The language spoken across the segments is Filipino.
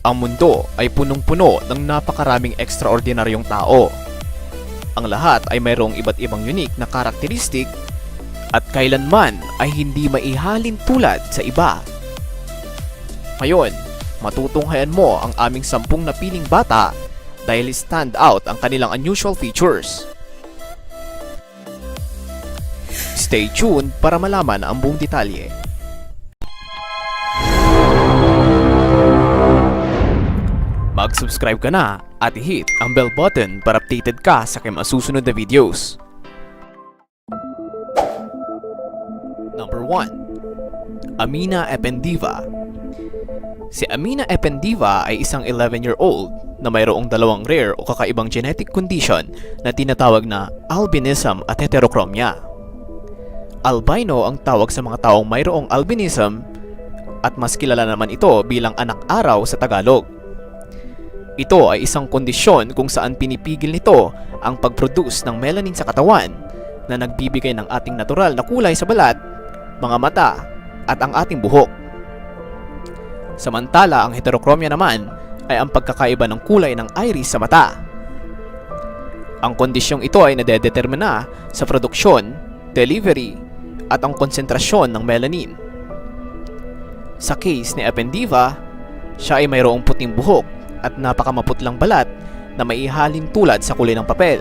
Ang mundo ay punong-puno ng napakaraming ekstraordinaryong tao. Ang lahat ay mayroong iba't ibang unique na karakteristik at kailanman ay hindi maihalin tulad sa iba. Ngayon, matutunghayan mo ang aming 10 napiling bata dahil stand out ang kanilang unusual features. Stay tuned para malaman ang buong detalye. Mag-subscribe ka na at i-hit ang bell button para updated ka sa aking masusunod na videos. Number 1. Amina Ependiva. Si Amina Ependiva ay isang 11-year-old na mayroong dalawang rare o kakaibang genetic condition na tinatawag na albinism at heterochromia. Albino ang tawag sa mga taong mayroong albinism at mas kilala naman ito bilang anak araw sa Tagalog. Ito ay isang kondisyon kung saan pinipigil nito ang pag-produce ng melanin sa katawan na nagbibigay ng ating natural na kulay sa balat, mga mata, at ang ating buhok. Samantala, ang heterochromia naman ay ang pagkakaiba ng kulay ng iris sa mata. Ang kondisyong ito ay nadedetermina sa produksyon, delivery, at ang konsentrasyon ng melanin. Sa case ni Ependiva, siya ay mayroong puting buhok at napakamaputlang balat na maihalin tulad sa kulay ng papel.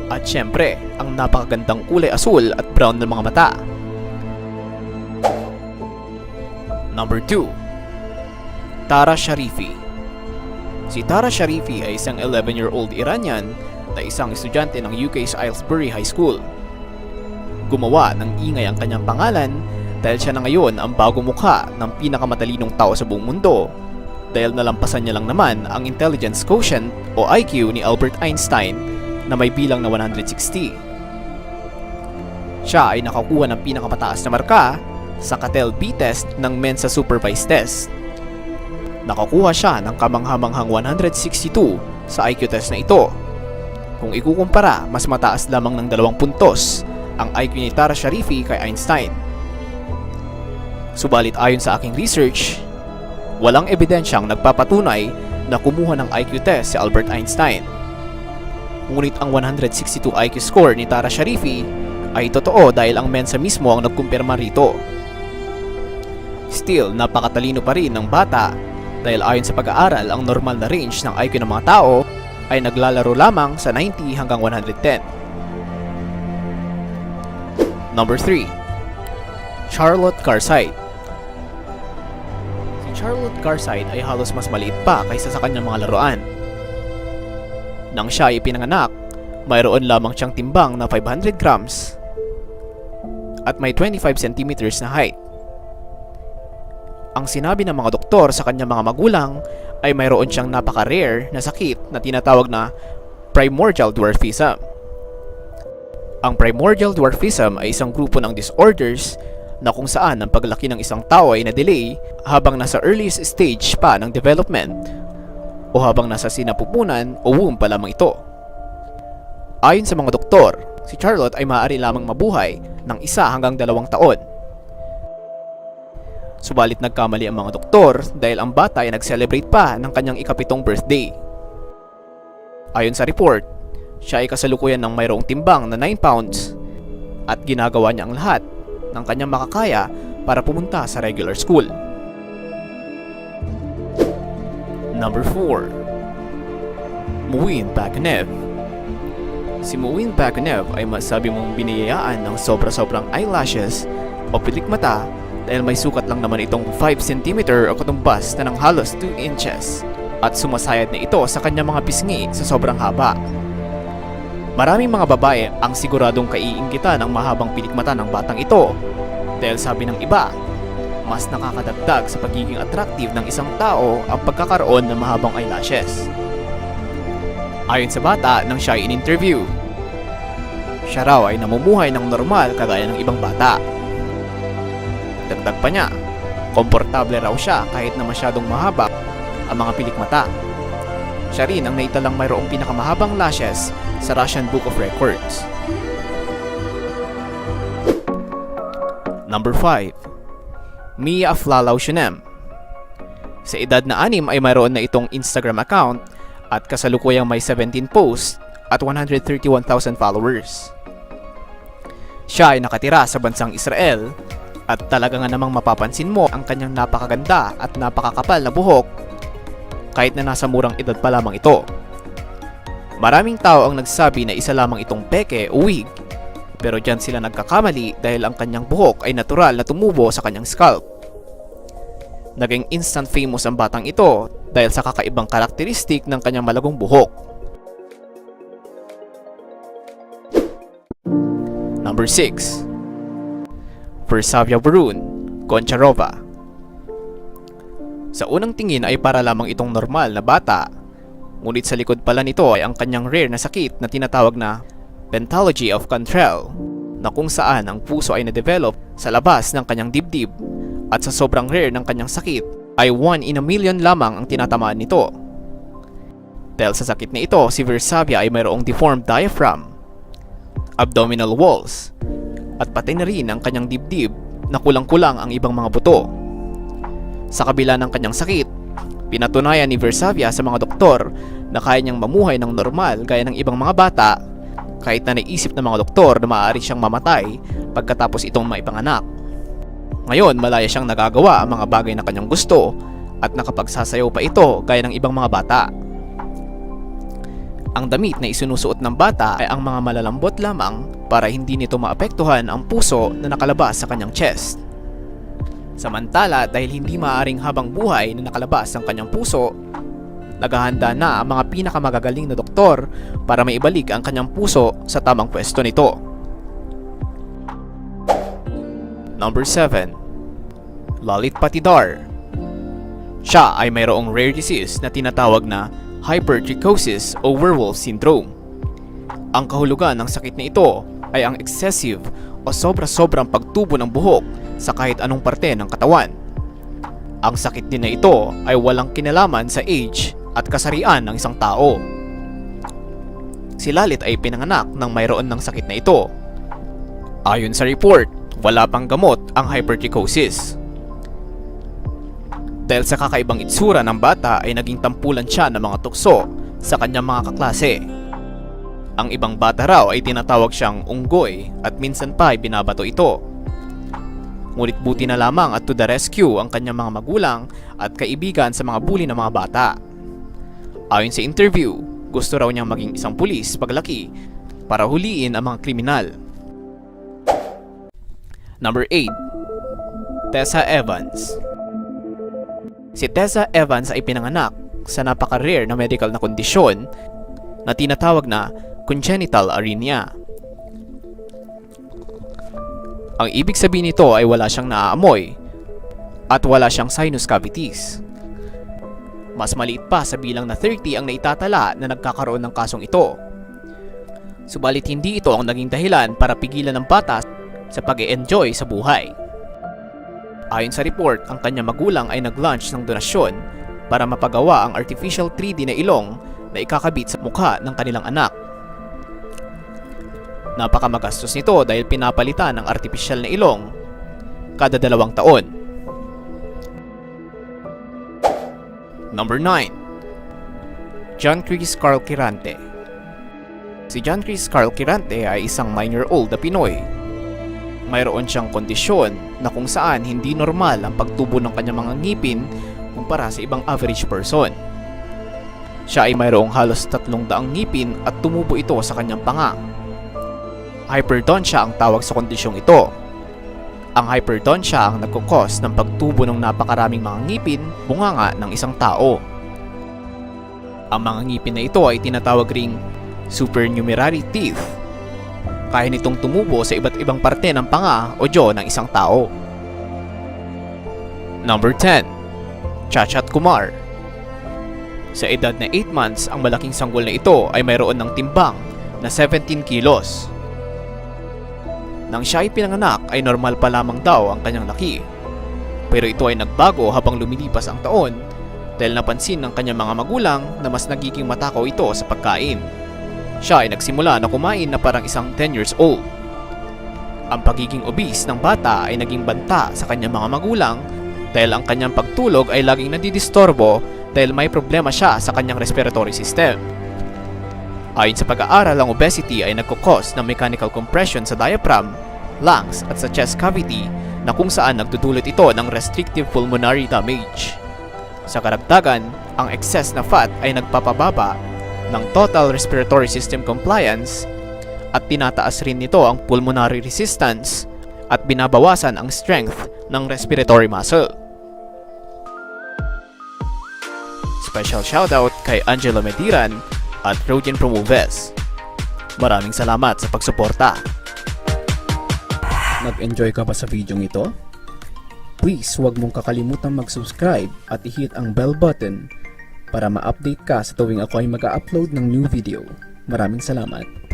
At syempre, ang napakagandang kulay asul at brown ng mga mata. Number 2. Tara Sharifi. Si Tara Sharifi ay isang 11-year-old Iranian na isang estudyante ng UK's Aylesbury High School. Gumawa ng ingay ang kanyang pangalan dahil siya na ngayon ang bagong mukha ng pinakamatalinong tao sa buong mundo dahil nalampasan niya lang naman ang intelligence quotient o IQ ni Albert Einstein na may bilang na 160. Siya ay nakakuha ng pinakamataas na marka sa Cattell B test ng Mensa Supervised Test. Nakakuha siya ng kamanghamanghang 162 sa IQ test na ito. Kung ikukumpara, mas mataas lamang ng 2 puntos ang IQ ni Tara Sharifi kay Einstein. Subalit ayon sa aking research, walang ebidensyang nagpapatunay na kumuha ng IQ test si Albert Einstein. Ngunit ang 162 IQ score ni Tara Sharifi ay totoo dahil ang Mensa mismo ang nagkumpirma rito. Still, napakatalino pa rin ng bata dahil ayon sa pag-aaral, ang normal na range ng IQ ng mga tao ay naglalaro lamang sa 90 hanggang 110. Number 3. Charlotte Garside. Charlotte Garside ay halos mas maliit pa kaysa sa kanyang mga laruan. Nang siya ay pinanganak, mayroon lamang siyang timbang na 500 grams at may 25 centimeters na height. Ang sinabi ng mga doktor sa kanyang mga magulang ay mayroon siyang napaka-rare na sakit na tinatawag na primordial dwarfism. Ang primordial dwarfism ay isang grupo ng disorders na kung saan ang paglaki ng isang tao ay na-delay habang nasa earliest stage pa ng development o habang nasa sinapupunan o womb pa lamang ito. Ayon sa mga doktor, si Charlotte ay maaari lamang mabuhay ng 1 hanggang 2 taon. Subalit nagkamali ang mga doktor dahil ang bata ay nag-celebrate pa ng kanyang ika-7 birthday. Ayon sa report, siya ay kasalukuyan ng mayroong timbang na 9 pounds at ginagawa niya ang lahat ng kanyang makakaya para pumunta sa regular school. Number 4. Muin Bakunev. Si Muin Bakunev ay masabi mong biniyayaan ng sobra-sobrang eyelashes o pilik mata dahil may sukat lang naman itong 5 cm o katumbas na ng halos 2 inches at sumasayad na ito sa kanyang mga pisngi sa sobrang haba. Maraming mga babae ang siguradong kaiinggita ng mahabang pilik mata ng batang ito dahil sabi ng iba, mas nakakadagdag sa pagiging attractive ng isang tao ang pagkakaroon ng mahabang eyelashes. Ayon sa bata nang siya ay in-interview, siya raw ay namumuhay ng normal kagaya ng ibang bata. Dagdag pa niya, komportable raw siya kahit na masyadong mahaba ang mga pilik mata. Siya rin ang naitalang mayroong pinakamahabang lashes sa Russian Book of Records. Number 5. Mia Aflalaw Shunem. Sa edad na 6 ay mayroon na itong Instagram account at kasalukuyang may 17 posts at 131,000 followers. Siya ay nakatira sa bansang Israel at talaga nga namang mapapansin mo ang kanyang napakaganda at napakakapal na buhok kahit na nasa murang edad pa lamang ito. Maraming tao ang nagsabi na isa lamang itong peke o wig, pero dyan sila nagkakamali dahil ang kanyang buhok ay natural na tumubo sa kanyang scalp. Naging instant famous ang batang ito dahil sa kakaibang karakteristik ng kanyang malagong buhok. Number 6. Versavia Varun Goncharova. Sa unang tingin ay para lamang itong normal na bata, ngunit sa likod pala nito ay ang kanyang rare na sakit na tinatawag na Pentology of Cantrell, na kung saan ang puso ay na-develop sa labas ng kanyang dibdib at sa sobrang rare ng kanyang sakit ay 1 in a million lamang ang tinatamaan nito. Dahil sa sakit na ito, si Versavia ay mayroong deformed diaphragm, abdominal walls, at pati na rin ang kanyang dibdib na kulang-kulang ang ibang mga buto. Sa kabila ng kanyang sakit, pinatunayan ni Versavia sa mga doktor na kaya niyang mamuhay ng normal gaya ng ibang mga bata kahit na naisip ng mga doktor na maaari siyang mamatay pagkatapos itong maipanganak. Ngayon, malaya siyang nagagawa ang mga bagay na kanyang gusto at nakapagsasayaw pa ito gaya ng ibang mga bata. Ang damit na isinusuot ng bata ay ang mga malalambot lamang para hindi nito maapektuhan ang puso na nakalabas sa kanyang chest. Samantala, dahil hindi maaaring habang buhay na nakalabas ang kanyang puso, naghahanda na ang mga pinakamagagaling na doktor para maibalik ang kanyang puso sa tamang pwesto nito. Number 7. Lalit Patidar. Siya ay mayroong rare disease na tinatawag na hypertrichosis o werewolf syndrome. Ang kahulugan ng sakit na ito ay ang excessive o sobra-sobrang pagtubo ng buhok sa kahit anong parte ng katawan. Ang sakit din na ito ay walang kinalaman sa age at kasarian ng isang tao. Si Lalit ay pinanganak nang mayroon ng sakit na ito. Ayon sa report, wala pang gamot ang hypertrichosis. Dahil sa kakaibang itsura ng bata ay naging tampulan siya ng mga tukso sa kanyang mga kaklase. Ang ibang bata raw ay tinatawag siyang unggoy at minsan pa ay binabato ito. Ngunit buti na lamang at to the rescue ang kanyang mga magulang at kaibigan sa mga bully ng mga bata. Ayon sa interview, gusto raw niyang maging isang pulis paglaki para huliin ang mga kriminal. Number 8. Tessa Evans. Si Tessa Evans ay pinanganak sa napaka-rare na medical na kondisyon na tinatawag na congenital arynia. Ang ibig sabihin nito ay wala siyang naaamoy at wala siyang sinus cavities. Mas maliit pa sa bilang na 30 ang naitatala na nagkakaroon ng kasong ito. Subalit hindi ito ang naging dahilan para pigilan ng bata sa pag-e-enjoy sa buhay. Ayon sa report, ang kanyang magulang ay nag-launch ng donasyon para mapagawa ang artificial 3D na ilong na ikakabit sa mukha ng kanilang anak. Napakamagastos nito dahil pinapalitan ng artificial na ilong kada 2 taon. Number 9. John Chris Carl Quirante. Si John Chris Carl Quirante ay isang 9-year-old na Pinoy. Mayroon siyang kondisyon na kung saan hindi normal ang pagtubo ng kanyang mga ngipin kumpara sa ibang average person. Siya ay mayroong halos 300 ngipin at tumubo ito sa kanyang panga. Hyperdontia ang tawag sa kondisyong ito. Ang hyperdontia ang nagkukos ng pagtubo ng napakaraming mga ngipin bunganga ng isang tao. Ang mga ngipin na ito ay tinatawag ring supernumerary teeth. Kaya nitong tumubo sa iba't ibang parte ng panga o jaw ng isang tao. Number 10. Chachat Kumar. Sa edad na 8 months, ang malaking sanggol na ito ay mayroon ng timbang na 17 kilos. Nang siya ay pinanganak ay normal pa lamang daw ang kanyang laki. Pero ito ay nagbago habang lumilipas ang taon dahil napansin ng kanyang mga magulang na mas nagiging matakaw ito sa pagkain. Siya ay nagsimula na kumain na parang isang 10 years old. Ang pagiging obese ng bata ay naging banta sa kanyang mga magulang dahil ang kanyang pagtulog ay laging nadidistorbo dahil may problema siya sa kanyang respiratory system. Ayon sa pag-aaral, ang obesity ay nagkukos ng mechanical compression sa diaphragm, lungs at sa chest cavity na kung saan nagdudulot ito ng restrictive pulmonary damage. Sa karagdagan, ang excess na fat ay nagpapababa ng total respiratory system compliance at tinataas rin nito ang pulmonary resistance at binabawasan ang strength ng respiratory muscle. Special shoutout kay Angelo Mediran at Protein Promoves. Maraming salamat sa pagsuporta. Nag-enjoy ka ba sa video ito? Please huwag mong kakalimutan mag-subscribe at i-hit ang bell button para ma-update ka sa tuwing ako ay mag-upload ng new video. Maraming salamat.